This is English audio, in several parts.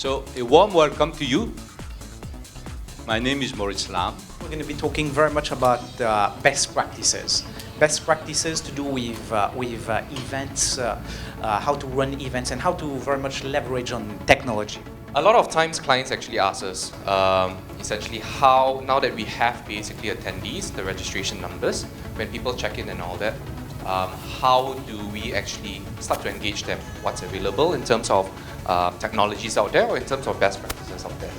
So a warm welcome to you. My name is Maurice Lam. We're going to be talking very much about best practices. Best practices to do with events, how to run events, and how to very much leverage on technology. A lot of times clients actually ask us, essentially how, now that we have basically attendees, the registration numbers, when people check in and all that, how do we actually start to engage them? What's available in terms of technologies out there or in terms of best practices out there?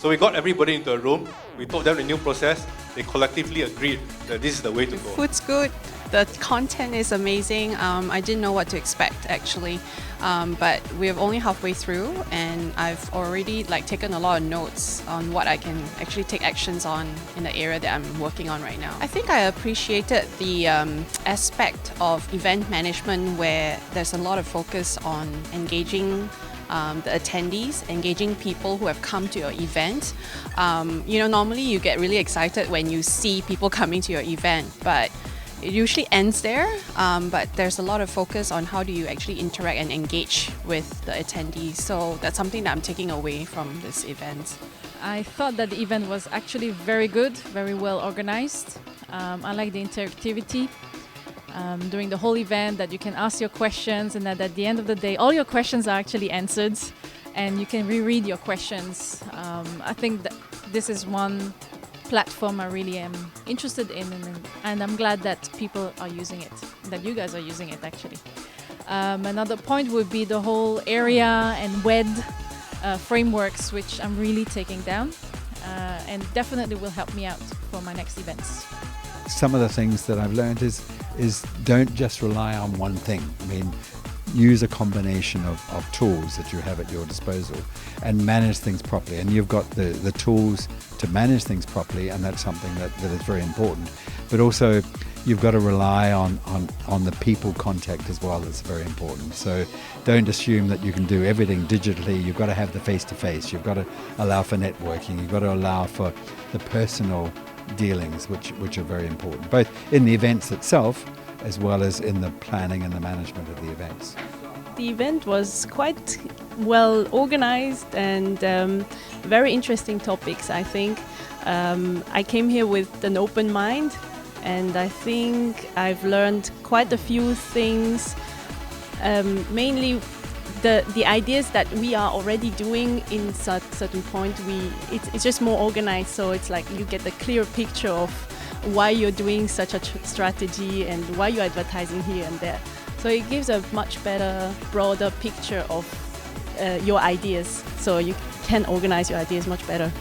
So we got everybody into a room, we told them the new process, they collectively agreed that this is the way to go. Food's good, the content is amazing. I didn't know what to expect actually, but we're only halfway through and I've already taken a lot of notes on what I can actually take actions on in the area that I'm working on right now. I think I appreciated the aspect of event management where there's a lot of focus on engaging the attendees, engaging people who have come to your event. Normally you get really excited when you see people coming to your event, but it usually ends there. But there's a lot of focus on how do you actually interact and engage with the attendees. So that's something that I'm taking away from this event. I thought that the event was actually very good, very well organized. I like the interactivity. During the whole event, that you can ask your questions and that at the end of the day all your questions are actually answered and you can reread your questions. I think that this is one platform I really am interested in and I'm glad that people are using it, that you guys are using it actually. Another point would be the whole area and WED frameworks, which I'm really taking down and definitely will help me out for my next events. Some of the things that I've learned is don't just rely on one thing. I mean, use a combination of tools that you have at your disposal and manage things properly. And you've got the tools to manage things properly, and that's something that is very important. But also, you've got to rely on the people contact as well. That's very important. So don't assume that you can do everything digitally. You've got to have the face-to-face. You've got to allow for networking. You've got to allow for the personal dealings, which are very important, both in the events itself as well as in the planning and the management of the events. The event was quite well organized and very interesting topics, I think. I came here with an open mind and I think I've learned quite a few things, mainly the ideas that we are already doing in certain point. It's just more organized, so it's like you get a clear picture of why you're doing such a strategy and why you're advertising here and there. So it gives a much better, broader picture of your ideas, so you can organize your ideas much better.